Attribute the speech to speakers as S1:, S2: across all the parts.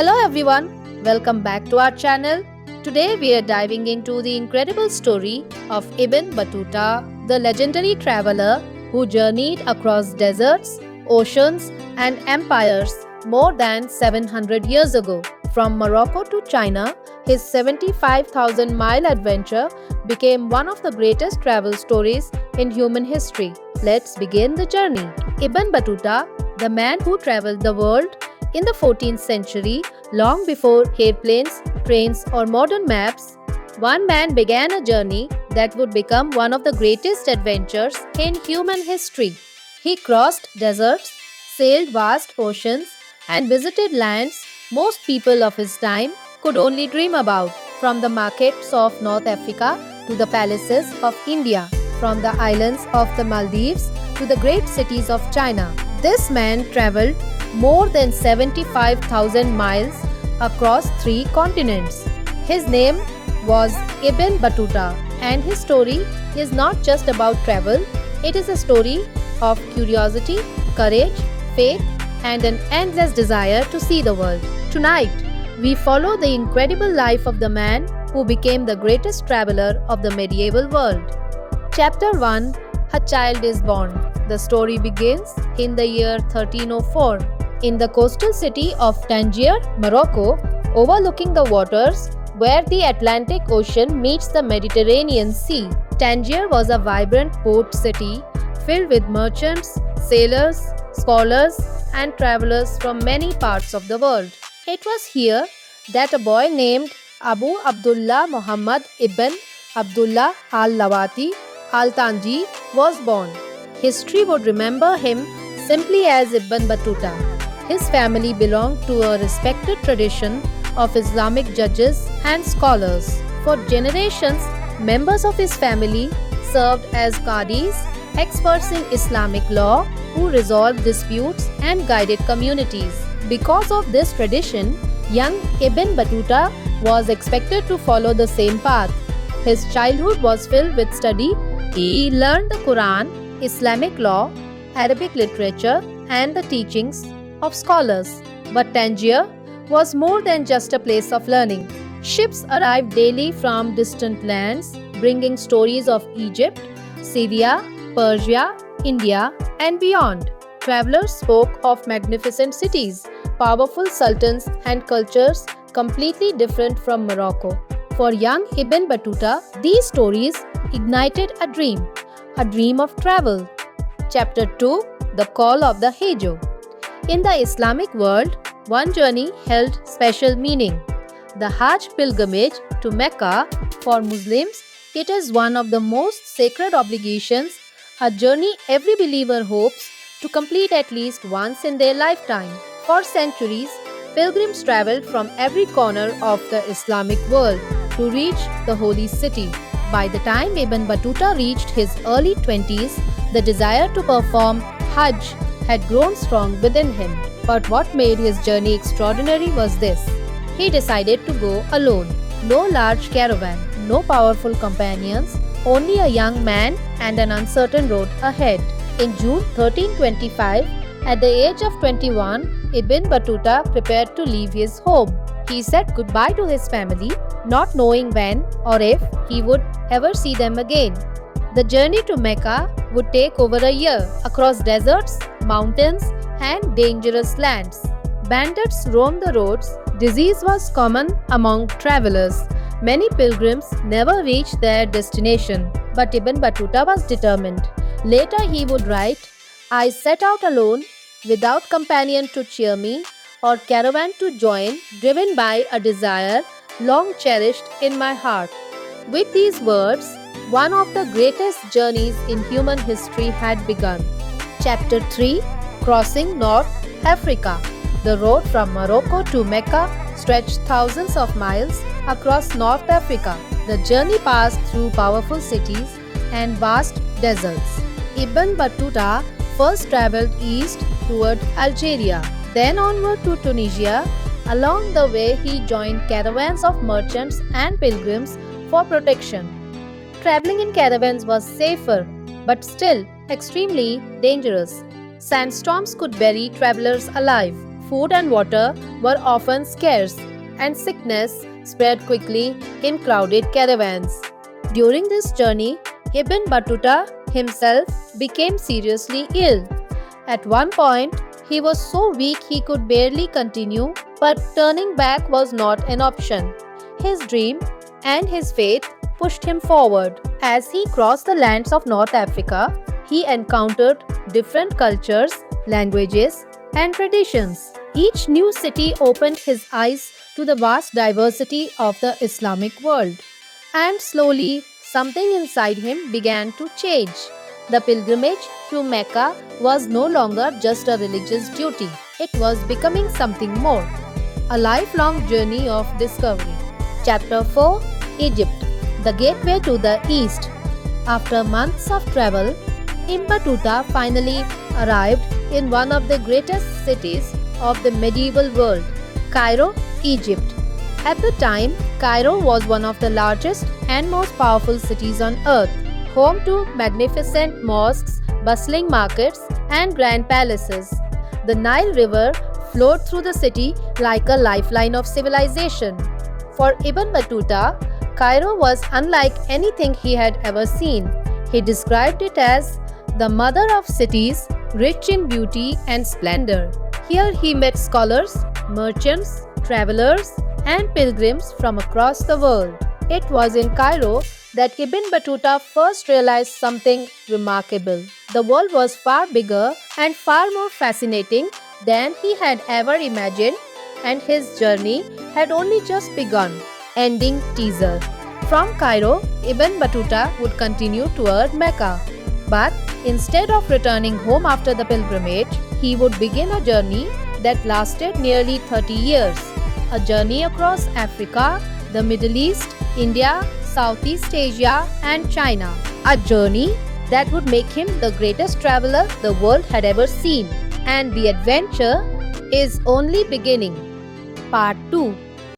S1: Hello everyone, welcome back to our channel. Today we are diving into the incredible story of Ibn Battuta, the legendary traveler who journeyed across deserts, oceans, and empires more than 700 years ago. From Morocco to China, his 75,000-mile adventure became one of the greatest travel stories in human history. Let's begin the journey. Ibn Battuta, the man who traveled the world in the 14th century, long before airplanes, trains, or modern maps, one man began a journey that would become one of the greatest adventures in human history. He crossed deserts, sailed vast oceans, and visited lands most people of his time could only dream about, from the markets of North Africa to the palaces of India, from the islands of the Maldives to the great cities of China. This man traveled more than 75,000 miles across 3 continents. His name was Ibn Battuta, and his story is not just about travel, it is a story of curiosity, courage, faith, and an endless desire to see the world. Tonight, we follow the incredible life of the man who became the greatest traveler of the medieval world. Chapter 1: A child is born. The story begins in the year 1304. In the coastal city of Tangier, Morocco, overlooking the waters where the Atlantic Ocean meets the Mediterranean Sea. Tangier was a vibrant port city filled with merchants, sailors, scholars, and travelers from many parts of the world. It was here that a boy named Abu Abdullah Muhammad ibn Abdullah al-Lawati al-Tanji was born. History would remember him simply as Ibn Battuta. His family belonged to a respected tradition of Islamic judges and scholars. For generations, members of his family served as qadis, experts in Islamic law who resolved disputes and guided communities. Because of this tradition, young Ibn Battuta was expected to follow the same path. His childhood was filled with study. He learned the Quran, Islamic law, Arabic literature, and the teachings of scholars. But Tangier was more than just a place of learning. Ships arrived daily from distant lands, bringing stories of Egypt, Syria, Persia, India, and beyond. Travelers spoke of magnificent cities, powerful sultans, and cultures completely different from Morocco. For young Ibn Battuta, these stories ignited a dream of travel. Chapter 2: The Call of the Hajj. In the Islamic world, one journey held special meaning. The Hajj pilgrimage to Mecca. For Muslims, it is one of the most sacred obligations, a journey every believer hopes to complete at least once in their lifetime. For centuries, pilgrims traveled from every corner of the Islamic world to reach the holy city. By the time Ibn Battuta reached his early 20s, the desire to perform Hajj had grown strong within him. But what made his journey extraordinary was this: he decided to go alone. No large caravan, no powerful companions, only a young man and an uncertain road ahead. In June 1325, at the age of 21, Ibn Battuta prepared to leave his home. He said goodbye to his family, not knowing when or if he would ever see them again. The journey to Mecca would take over a year, across deserts, mountains, and dangerous lands. Bandits roamed the roads. Disease was common among travelers. Many pilgrims never reached their destination, but Ibn Battuta was determined. Later he would write, "I set out alone, without companion to cheer me, or caravan to join, driven by a desire long cherished in my heart." With these words, one of the greatest journeys in human history had begun. Chapter 3: Crossing North Africa. The road from Morocco to Mecca stretched thousands of miles across North Africa. The journey passed through powerful cities and vast deserts. Ibn Battuta first traveled east toward Algeria, then onward to Tunisia. Along the way, he joined caravans of merchants and pilgrims for protection. Traveling in caravans was safer, but still extremely dangerous. Sandstorms could bury travelers alive. food and water were often scarce, and sickness spread quickly in crowded caravans. During this journey, Ibn Battuta himself became seriously ill. At one point, he was so weak he could barely continue, but turning back was not an option. His dream and his faith pushed him forward. As he crossed the lands of North Africa, he encountered different cultures, languages, and traditions. Each new city opened his eyes to the vast diversity of the Islamic world. And slowly, something inside him began to change. The pilgrimage to Mecca was no longer just a religious duty, it was becoming something more, a lifelong journey of discovery. Chapter 4, Egypt, the gateway to the East. After months of travel, Ibn Battuta finally arrived in one of the greatest cities of the medieval world, Cairo, Egypt. At the time, Cairo was one of the largest and most powerful cities on earth, home to magnificent mosques, bustling markets, and grand palaces. The Nile River flowed through the city like a lifeline of civilization. For Ibn Battuta, Cairo was unlike anything he had ever seen. He described it as the mother of cities, rich in beauty and splendor. Here he met scholars, merchants, travelers, and pilgrims from across the world. It was in Cairo that Ibn Battuta first realized something remarkable. The world was far bigger and far more fascinating than he had ever imagined, and his journey had only just begun. Ending teaser. From Cairo, Ibn Battuta would continue toward Mecca. But instead of returning home after the pilgrimage, he would begin a journey that lasted nearly 30 years. A journey across Africa, the Middle East, India, Southeast Asia, and China. A journey that would make him the greatest traveler the world had ever seen. And the adventure is only beginning. Part 2,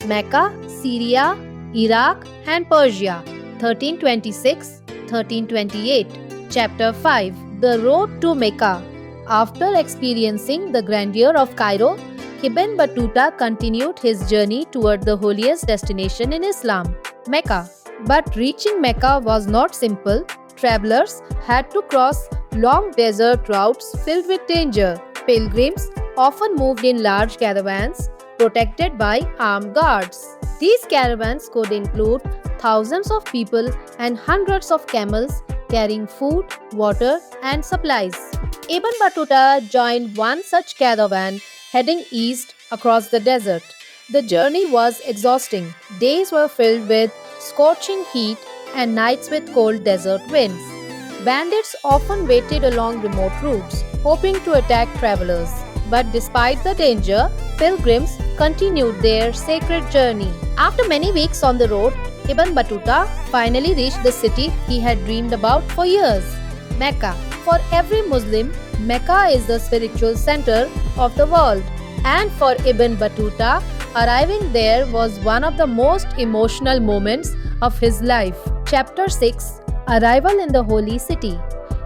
S1: Mecca, Syria, Iraq, and Persia, 1326-1328. Chapter 5, The Road to Mecca. After experiencing the grandeur of Cairo, Ibn Battuta continued his journey toward the holiest destination in Islam, Mecca. But reaching Mecca was not simple. Travelers had to cross long desert routes filled with danger. Pilgrims often moved in large caravans protected by armed guards. These caravans could include thousands of people and hundreds of camels carrying food, water, and supplies. Ibn Battuta joined one such caravan heading east across the desert. The journey was exhausting. Days were filled with scorching heat and nights with cold desert winds. Bandits often waited along remote routes, hoping to attack travelers. But despite the danger, pilgrims continued their sacred journey. After many weeks on the road, Ibn Battuta finally reached the city he had dreamed about for years, Mecca. For every Muslim, Mecca is the spiritual center of the world. And for Ibn Battuta, arriving there was one of the most emotional moments of his life. Chapter 6, Arrival in the Holy City.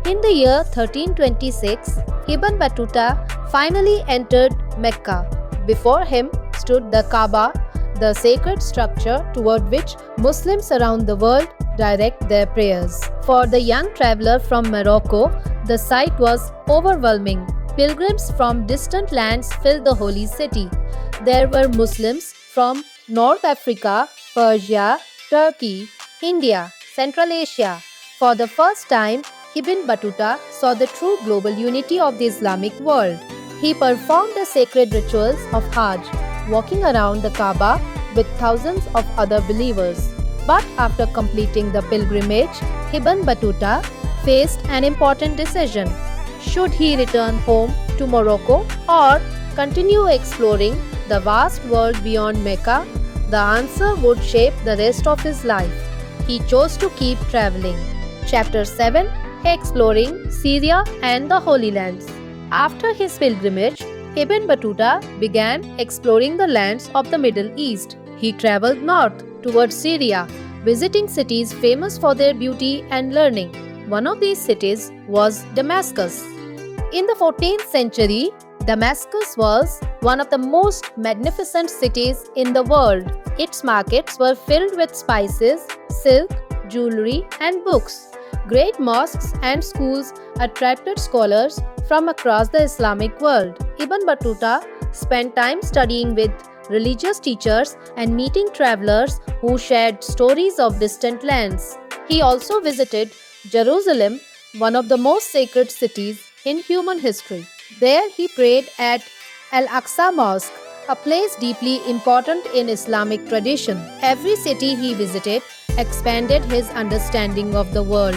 S1: In the year 1326, Ibn Battuta finally entered Mecca. Before him stood the Kaaba, the sacred structure toward which Muslims around the world direct their prayers. For the young traveler from Morocco, the sight was overwhelming. Pilgrims from distant lands filled the holy city. There were Muslims from North Africa, Persia, Turkey, India, Central Asia. For the first time, Ibn Battuta saw the true global unity of the Islamic world. He performed the sacred rituals of Hajj, walking around the Kaaba with thousands of other believers. But after completing the pilgrimage, Ibn Battuta faced an important decision. Should he return home to Morocco or continue exploring the vast world beyond Mecca? The answer would shape the rest of his life. He chose to keep traveling. Chapter 7, Exploring Syria and the Holy Lands. After his pilgrimage, Ibn Battuta began exploring the lands of the Middle East. He traveled north towards Syria, visiting cities famous for their beauty and learning. One of these cities was Damascus. In the 14th century, Damascus was one of the most magnificent cities in the world. Its markets were filled with spices, silk, jewelry, and books. Great mosques and schools attracted scholars from across the Islamic world. Ibn Battuta spent time studying with religious teachers and meeting travelers who shared stories of distant lands. He also visited Jerusalem, one of the most sacred cities in human history. There he prayed at Al-Aqsa Mosque, a place deeply important in Islamic tradition. Every city he visited expanded his understanding of the world.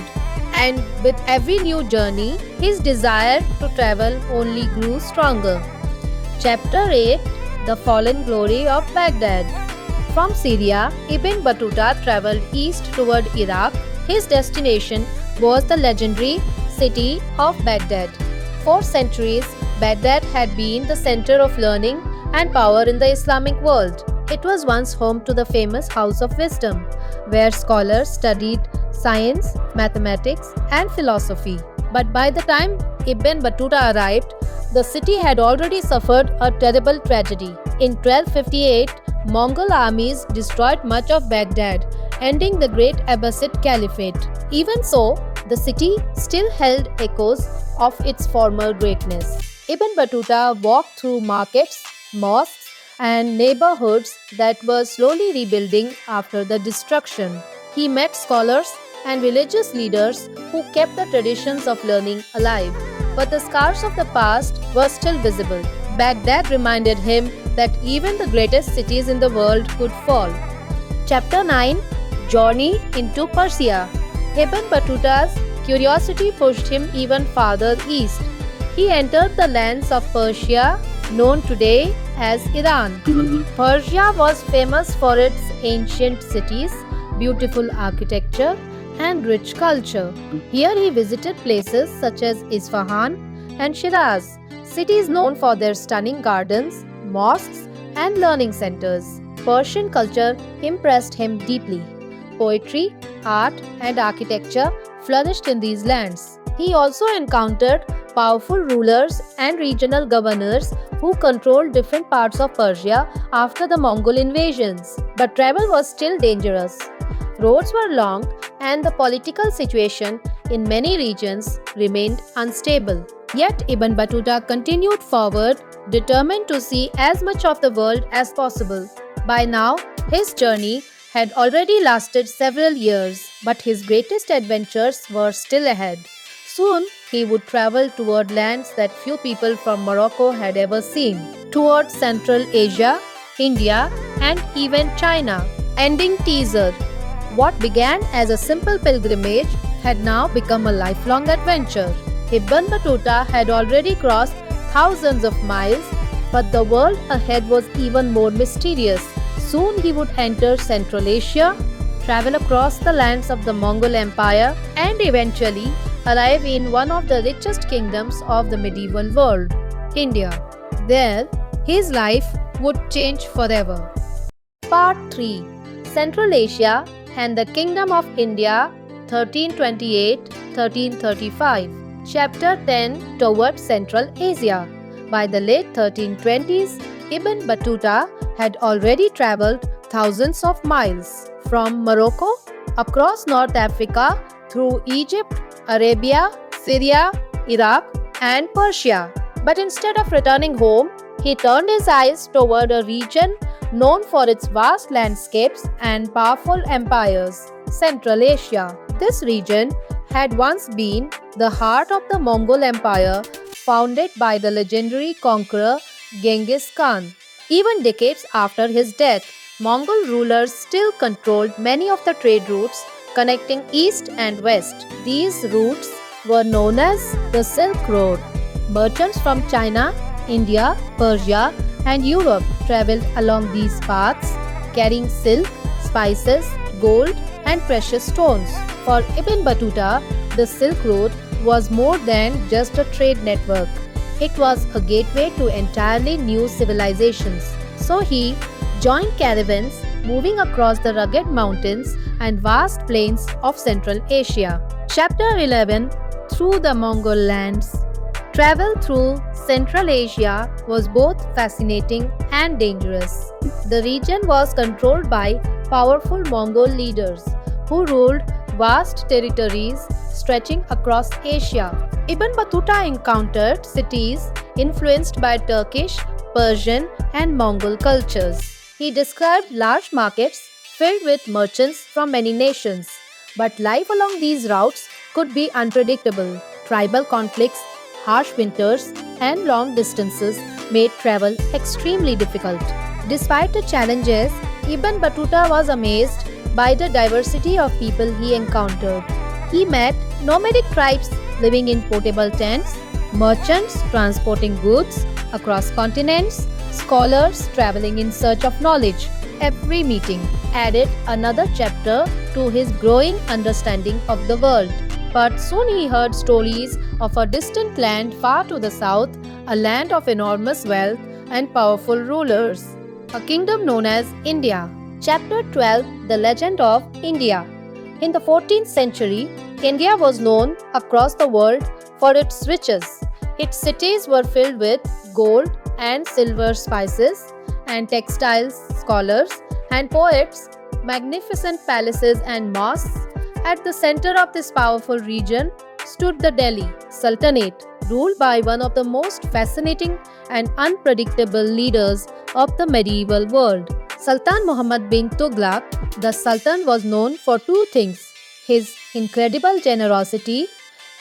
S1: And with every new journey, his desire to travel only grew stronger. Chapter 8: The Fallen Glory of Baghdad. From Syria, Ibn Battuta traveled east toward Iraq. His destination was the legendary city of Baghdad. For centuries, Baghdad had been the center of learning and power in the Islamic world. It was once home to the famous House of Wisdom, where scholars studied science, mathematics, and philosophy. But by the time Ibn Battuta arrived, the city had already suffered a terrible tragedy. In 1258, Mongol armies destroyed much of Baghdad, ending the Great Abbasid Caliphate. Even so, the city still held echoes of its former greatness. Ibn Battuta walked through markets, mosques, and neighborhoods that were slowly rebuilding after the destruction. He met scholars and religious leaders who kept the traditions of learning alive. But the scars of the past were still visible. Baghdad reminded him that even the greatest cities in the world could fall. Chapter 9: Journey into Persia. Ibn Battuta's curiosity pushed him even farther east. He entered the lands of Persia, known today as Iran. Persia was famous for its ancient cities, beautiful architecture, and rich culture. Here he visited places such as Isfahan and Shiraz, cities known for their stunning gardens, mosques, and learning centers. Persian culture impressed him deeply. Poetry, art, and architecture flourished in these lands. He also encountered powerful rulers and regional governors who controlled different parts of Persia after the Mongol invasions. But travel was still dangerous. Roads were long, and the political situation in many regions remained unstable. Yet Ibn Battuta continued forward, determined to see as much of the world as possible. By now, his journey had already lasted several years, but his greatest adventures were still ahead. Soon, he would travel toward lands that few people from Morocco had ever seen, toward Central Asia, India, and even China. Ending teaser. What began as a simple pilgrimage had now become a lifelong adventure. Ibn Battuta had already crossed thousands of miles, but the world ahead was even more mysterious. Soon he would enter Central Asia, travel across the lands of the Mongol Empire, and eventually arrive in one of the richest kingdoms of the medieval world, India. There, his life would change forever. Part 3: Central Asia and the Kingdom of India, 1328-1335. Chapter 10: Towards Central Asia. By the late 1320s, Ibn Battuta had already traveled thousands of miles, from Morocco, across North Africa, through Egypt, Arabia, Syria, Iraq, and Persia. But instead of returning home, he turned his eyes toward a region known for its vast landscapes and powerful empires, Central Asia. This region had once been the heart of the Mongol Empire, founded by the legendary conqueror Genghis Khan. Even decades after his death, Mongol rulers still controlled many of the trade routes connecting east and west. These routes were known as the Silk Road. Merchants from China, India, Persia, and Europe traveled along these paths, carrying silk, spices, gold, and precious stones. For Ibn Battuta, the Silk Road was more than just a trade network. It was a gateway to entirely new civilizations. So he joined caravans moving across the rugged mountains and vast plains of Central Asia. Chapter 11: Through the Mongol Lands. Travel through Central Asia was both fascinating and dangerous. The region was controlled by powerful Mongol leaders who ruled vast territories stretching across Asia. Ibn Battuta encountered cities influenced by Turkish, Persian, and Mongol cultures. He described large markets filled with merchants from many nations. But life along these routes could be unpredictable. Tribal conflicts, harsh winters, and long distances made travel extremely difficult. Despite the challenges, Ibn Battuta was amazed by the diversity of people he encountered. He met nomadic tribes living in portable tents, merchants transporting goods across continents, scholars traveling in search of knowledge. Every meeting added another chapter to his growing understanding of the world. But soon he heard stories of a distant land far to the south, a land of enormous wealth and powerful rulers, a kingdom known as India. Chapter 12: The Legend of India. In the 14th century, India was known across the world for its riches. Its cities were filled with gold and silver spices and textiles, scholars and poets, magnificent palaces and mosques. At the center of this powerful region stood the Delhi Sultanate, ruled by one of the most fascinating and unpredictable leaders of the medieval world. Sultan Muhammad bin Tughlaq, the Sultan, was known for two things: his incredible generosity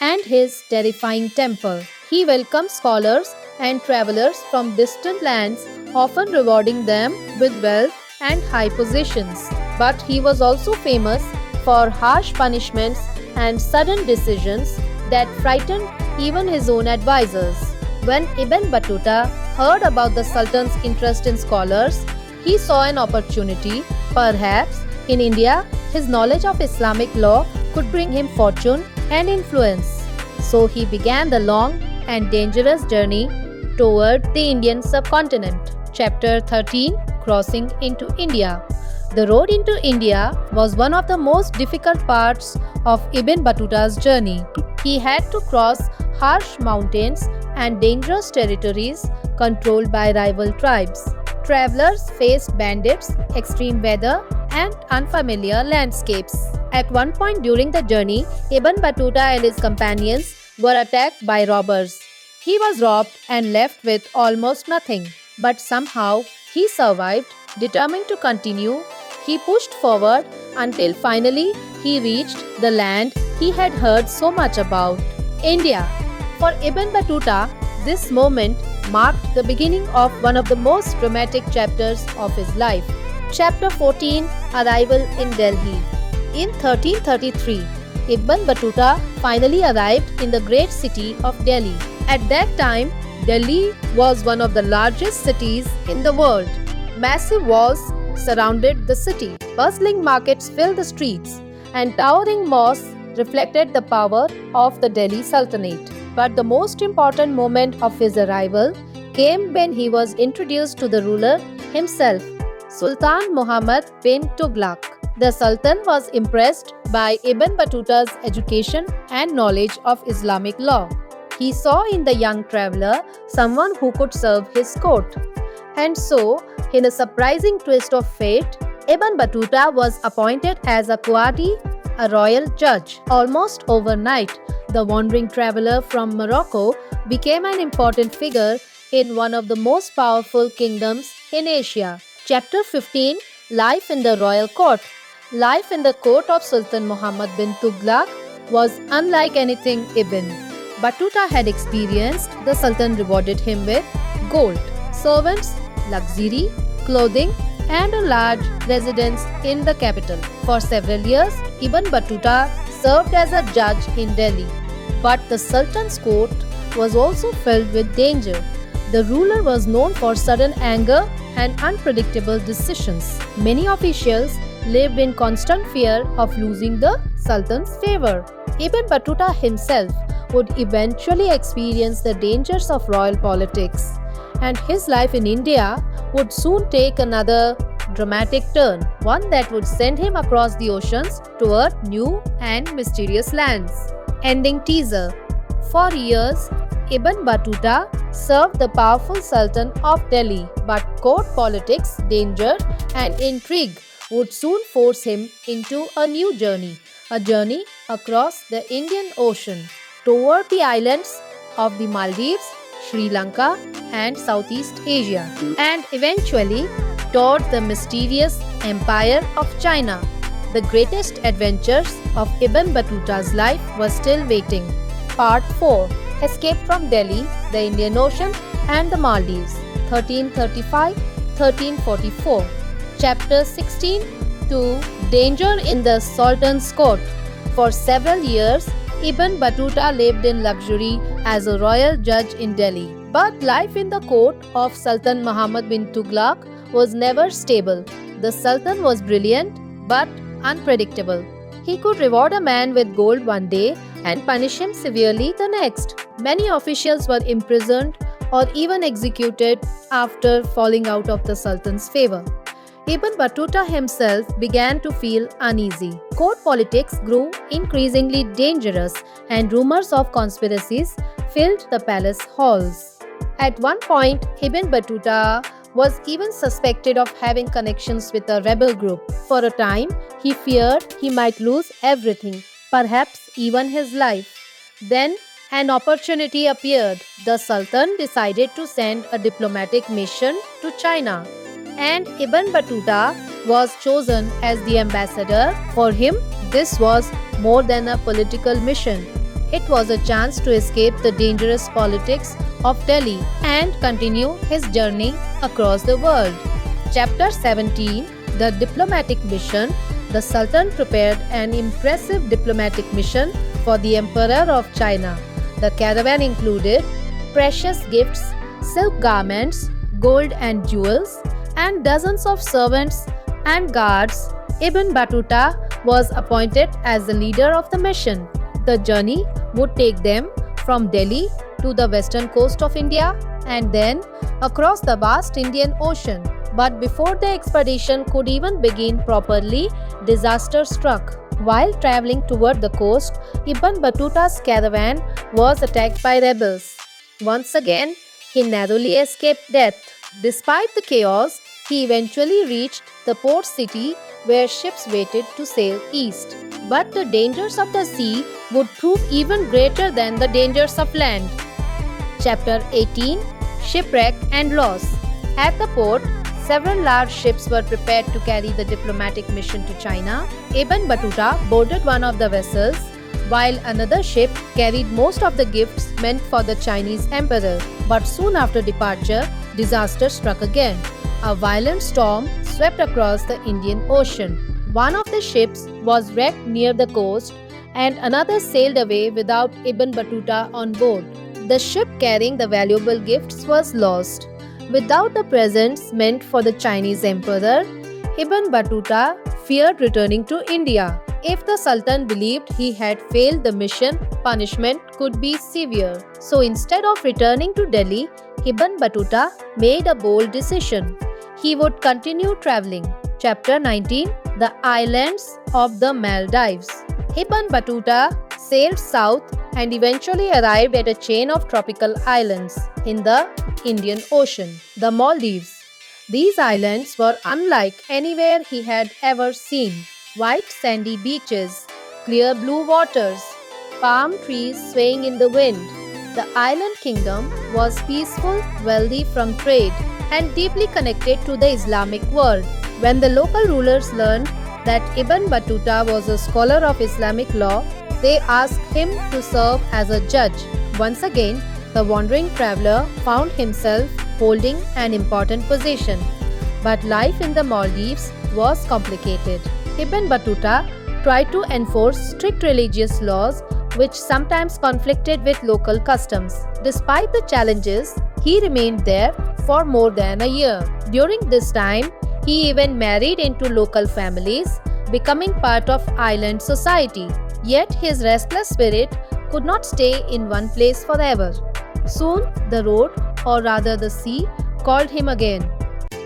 S1: and his terrifying temper. He welcomed scholars and travelers from distant lands, often rewarding them with wealth and high positions. But he was also famous for harsh punishments and sudden decisions that frightened even his own advisors. When Ibn Battuta heard about the Sultan's interest in scholars, he saw an opportunity. Perhaps in India, his knowledge of Islamic law could bring him fortune and influence. So he began the long and dangerous journey toward the Indian subcontinent. Chapter 13: Crossing into India. The road into India was one of the most difficult parts of Ibn Battuta's journey. He had to cross harsh mountains and dangerous territories controlled by rival tribes. Travelers faced bandits, extreme weather, and unfamiliar landscapes. At one point during the journey, Ibn Battuta and his companions were attacked by robbers. He was robbed and left with almost nothing. But somehow he survived. Determined to continue, he pushed forward until finally he reached the land he had heard so much about, India. For Ibn Battuta, this moment marked the beginning of one of the most dramatic chapters of his life. Chapter 14: Arrival in Delhi. In 1333, Ibn Battuta finally arrived in the great city of Delhi. At that time, Delhi was one of the largest cities in the world. Massive walls surrounded the city, bustling markets filled the streets, and towering mosques reflected the power of the Delhi Sultanate. But the most important moment of his arrival came when he was introduced to the ruler himself, Sultan Muhammad bin Tughlaq. The Sultan was impressed by Ibn Battuta's education and knowledge of Islamic law. He saw in the young traveler someone who could serve his court. And so, in a surprising twist of fate, Ibn Battuta was appointed as a Qadi, a royal judge. Almost overnight, the wandering traveler from Morocco became an important figure in one of the most powerful kingdoms in Asia. Chapter 15: Life in the Royal Court. Life in the court of Sultan Muhammad bin Tughlaq was unlike anything Ibn Battuta had experienced. The Sultan rewarded him with gold, servants, luxury, clothing, and a large residence in the capital. For several years, Ibn Battuta served as a judge in Delhi. But the Sultan's court was also filled with danger. The ruler was known for sudden anger and unpredictable decisions. Many officials lived in constant fear of losing the Sultan's favor. Ibn Battuta himself would eventually experience the dangers of royal politics, and his life in India would soon take another dramatic turn, one that would send him across the oceans toward new and mysterious lands. Ending teaser. For years, Ibn Battuta served the powerful Sultan of Delhi, but court politics, danger, and intrigue would soon force him into a new journey, a journey across the Indian Ocean toward the islands of the Maldives, Sri Lanka, and Southeast Asia, and eventually toward the mysterious Empire of China. The greatest adventures of Ibn Battuta's life were still waiting. Part 4: Escape from Delhi, the Indian Ocean, and the Maldives, 1335-1344. Chapter 16 to Danger in the Sultan's Court. For several years, Ibn Battuta lived in luxury as a royal judge in Delhi. But life in the court of Sultan Muhammad bin Tughlaq was never stable. The Sultan was brilliant but unpredictable. He could reward a man with gold one day and punish him severely the next. Many officials were imprisoned or even executed after falling out of the Sultan's favor. Ibn Battuta himself began to feel uneasy. Court politics grew increasingly dangerous, and rumors of conspiracies filled the palace halls. At one point, Ibn Battuta was even suspected of having connections with a rebel group. For a time, he feared he might lose everything, perhaps even his life. Then, an opportunity appeared. The Sultan decided to send a diplomatic mission to China, and Ibn Battuta was chosen as the ambassador. For him, this was more than a political mission. It was a chance to escape the dangerous politics of Delhi and continue his journey across the world. Chapter 17: The Diplomatic Mission. The Sultan prepared an impressive diplomatic mission for the Emperor of China. The caravan included precious gifts, silk garments, gold and jewels, and dozens of servants and guards. Ibn Battuta was appointed as the leader of the mission. The journey would take them from Delhi to the western coast of India and then across the vast Indian Ocean. But before the expedition could even begin properly, disaster struck. While traveling toward the coast, Ibn Battuta's caravan was attacked by rebels. Once again, he narrowly escaped death. Despite the chaos, he eventually reached the port city where ships waited to sail east. But the dangers of the sea would prove even greater than the dangers of land. Chapter 18: Shipwreck and Loss. At the port, several large ships were prepared to carry the diplomatic mission to China. Ibn Battuta boarded one of the vessels, while another ship carried most of the gifts meant for the Chinese emperor. But soon after departure, disaster struck again. A violent storm swept across the Indian Ocean. One of the ships was wrecked near the coast, and another sailed away without Ibn Battuta on board. The ship carrying the valuable gifts was lost. Without the presents meant for the Chinese emperor, Ibn Battuta feared returning to India. If the Sultan believed he had failed the mission, punishment could be severe. So instead of returning to Delhi, Ibn Battuta made a bold decision. He would continue traveling. Chapter 19: The Islands of the Maldives. Ibn Battuta sailed south and eventually arrived at a chain of tropical islands in the Indian Ocean, the Maldives. These islands were unlike anywhere he had ever seen. White sandy beaches, clear blue waters, palm trees swaying in the wind. The island kingdom was peaceful, wealthy from trade, and deeply connected to the Islamic world. When the local rulers learned that Ibn Battuta was a scholar of Islamic law, they asked him to serve as a judge. Once again, the wandering traveler found himself holding an important position. But life in the Maldives was complicated. Ibn Battuta tried to enforce strict religious laws which sometimes conflicted with local customs. Despite the challenges, he remained there for more than a year. During this time, he even married into local families, becoming part of island society. Yet his restless spirit could not stay in one place forever. Soon, the road, or rather the sea, called him again.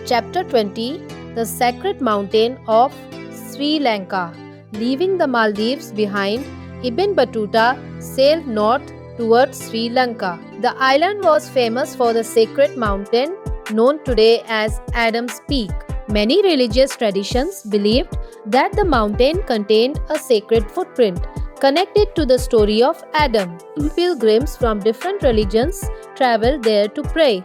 S1: Chapter 20: The Sacred Mountain of Sri Lanka. Leaving the Maldives behind, Ibn Battuta sailed north towards Sri Lanka. The island was famous for the sacred mountain known today as Adam's Peak. Many religious traditions believed that the mountain contained a sacred footprint connected to the story of Adam. Pilgrims from different religions traveled there to pray.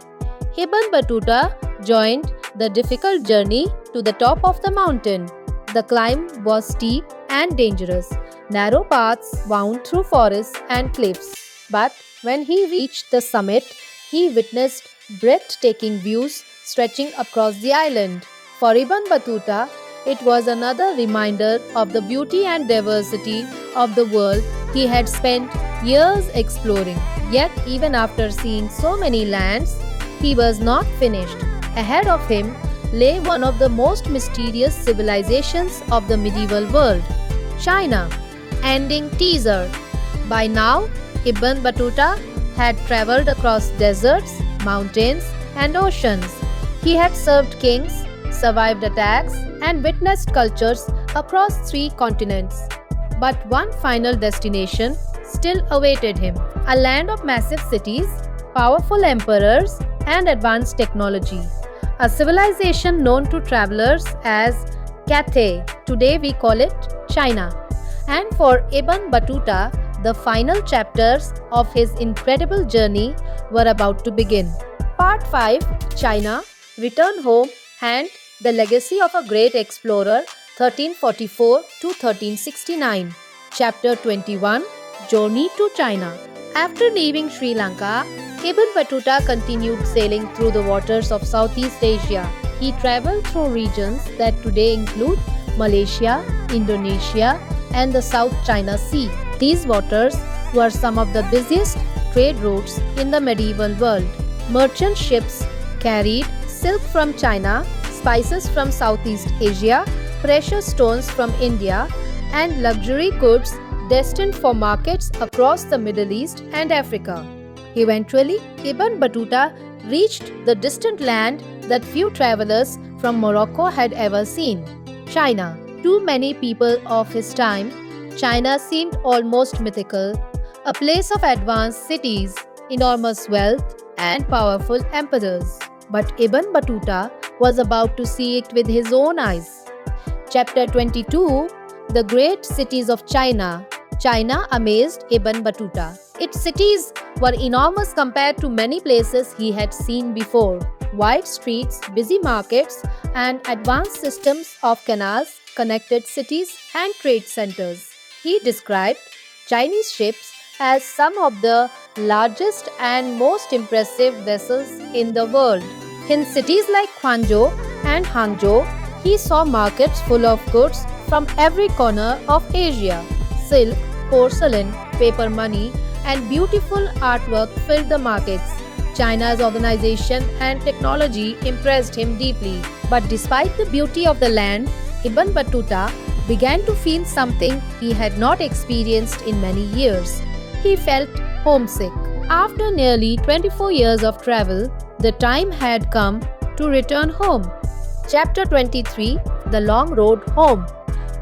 S1: Ibn Battuta joined the difficult journey to the top of the mountain. The climb was steep and dangerous. Narrow paths wound through forests and cliffs. But when he reached the summit, he witnessed breathtaking views stretching across the island. For Ibn Battuta, it was another reminder of the beauty and diversity of the world he had spent years exploring. Yet, even after seeing so many lands, he was not finished. Ahead of him lay one of the most mysterious civilizations of the medieval world, China. Ending teaser. By now, Ibn Battuta had traveled across deserts, mountains, and oceans. He had served kings, survived attacks, and witnessed cultures across 3 continents. But one final destination still awaited him, a land of massive cities, powerful emperors, and advanced technology. A civilization known to travelers as Cathay. Today we call it China. And for Ibn Battuta, the final chapters of his incredible journey were about to begin. Part 5, China, Return Home, and the Legacy of a Great Explorer 1344 to 1369. Chapter 21, Journey to China. After leaving Sri Lanka, Ibn Battuta continued sailing through the waters of Southeast Asia. He traveled through regions that today include Malaysia, Indonesia, and the South China Sea. These waters were some of the busiest trade routes in the medieval world. Merchant ships carried silk from China, spices from Southeast Asia, precious stones from India, and luxury goods destined for markets across the Middle East and Africa. Eventually, Ibn Battuta reached the distant land that few travelers from Morocco had ever seen, China. To many people of his time, China seemed almost mythical, a place of advanced cities, enormous wealth, and powerful emperors. But Ibn Battuta was about to see it with his own eyes. Chapter 22, The Great Cities of China. China amazed Ibn Battuta. Its cities were enormous compared to many places he had seen before. Wide streets, busy markets, and advanced systems of canals connected cities and trade centers. He described Chinese ships as some of the largest and most impressive vessels in the world. In cities like Guangzhou and Hangzhou, he saw markets full of goods from every corner of Asia. Silk, porcelain, paper money, and beautiful artwork filled the markets. China's organization and technology impressed him deeply. But despite the beauty of the land, Ibn Battuta began to feel something he had not experienced in many years. He felt homesick. After nearly 24 years of travel, the time had come to return home. Chapter 23, The Long Road Home.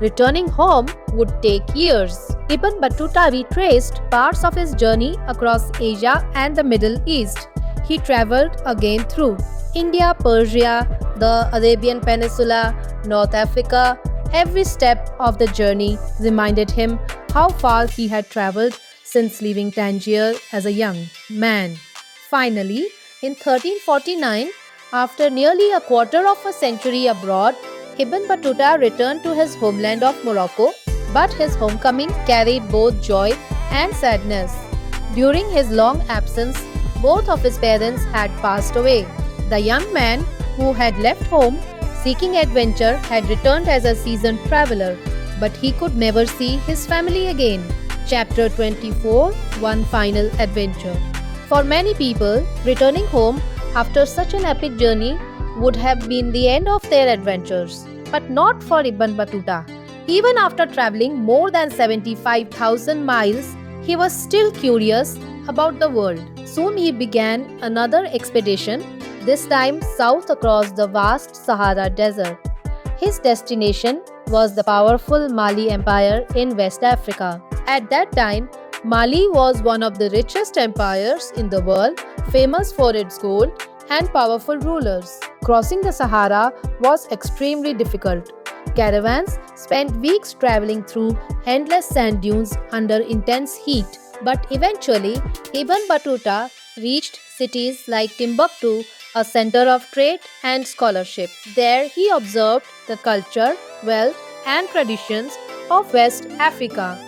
S1: Returning home would take years. Ibn Battuta retraced parts of his journey across Asia and the Middle East. He traveled again through India, Persia, the Arabian Peninsula, North Africa. Every step of the journey reminded him how far he had traveled since leaving Tangier as a young man. Finally, in 1349, after nearly a quarter of a century abroad, Ibn Battuta returned to his homeland of Morocco, but his homecoming carried both joy and sadness. During his long absence, both of his parents had passed away. The young man who had left home seeking adventure had returned as a seasoned traveler, but he could never see his family again. Chapter 24, One Final Adventure. For many people, returning home after such an epic journey would have been the end of their adventures, but not for Ibn Battuta. Even after traveling more than 75,000 miles, he was still curious about the world. Soon he began another expedition, this time south across the vast Sahara Desert. His destination was the powerful Mali Empire in West Africa. At that time, Mali was one of the richest empires in the world, famous for its gold and powerful rulers. Crossing the Sahara was extremely difficult. Caravans spent weeks traveling through endless sand dunes under intense heat. But eventually, Ibn Battuta reached cities like Timbuktu, a center of trade and scholarship. There, he observed the culture, wealth, and traditions of West Africa.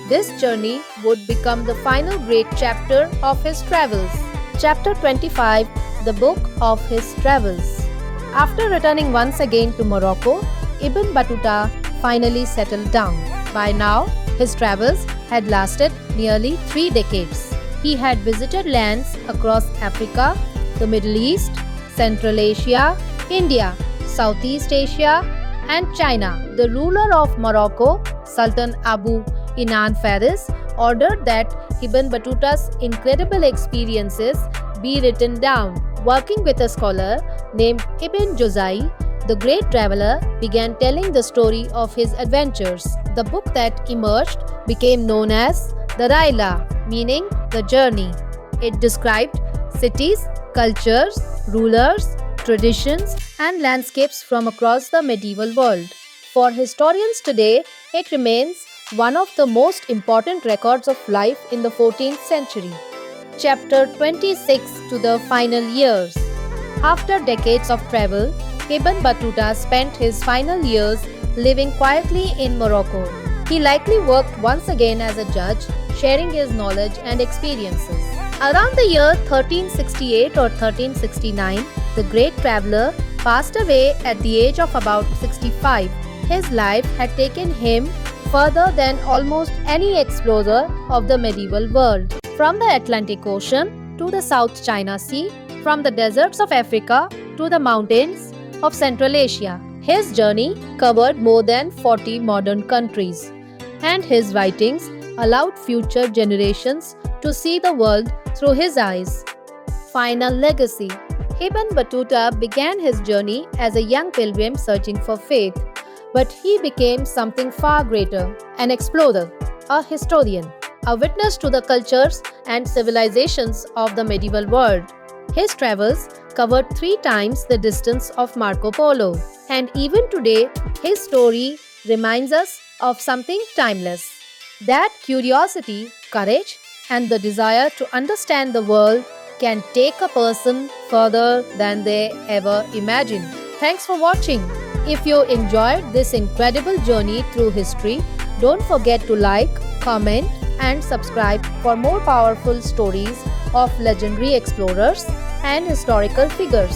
S1: This journey would become the final great chapter of his travels. Chapter 25, the book of his travels. After returning once again to Morocco, Ibn Battuta finally settled down. By now, his travels had lasted nearly 3 decades. He had visited lands across Africa, the Middle East, Central Asia, India, Southeast Asia, and China. The ruler of Morocco, Sultan Abu Inan Faris, ordered that Ibn Battuta's incredible experiences be written down. Working with a scholar named Ibn Juzai, the great traveler began telling the story of his adventures. The book that emerged became known as the Raila, meaning the journey. It described cities, cultures, rulers, traditions, and landscapes from across the medieval world. For historians today, it remains one of the most important records of life in the 14th century. Chapter 26 to the final years. After decades of travel, Ibn Battuta spent his final years living quietly in Morocco. He likely worked once again as a judge, sharing his knowledge and experiences. Around the year 1368 or 1369, the great traveler passed away at the age of about 65. His life had taken him further than almost any explorer of the medieval world. From the Atlantic Ocean to the South China Sea, from the deserts of Africa to the mountains of Central Asia, his journey covered more than 40 modern countries, and his writings allowed future generations to see the world through his eyes. Final legacy. Ibn Battuta began his journey as a young pilgrim searching for faith, but he became something far greater: an explorer, a historian, a witness to the cultures and civilizations of the medieval world. His travels covered 3 times the distance of Marco Polo, and even today, his story reminds us of something timeless: that curiosity, courage, and the desire to understand the world can take a person further than they ever imagined. Thanks for watching. If you enjoyed this incredible journey through history, don't forget to like, comment, and subscribe for more powerful stories of legendary explorers and historical figures.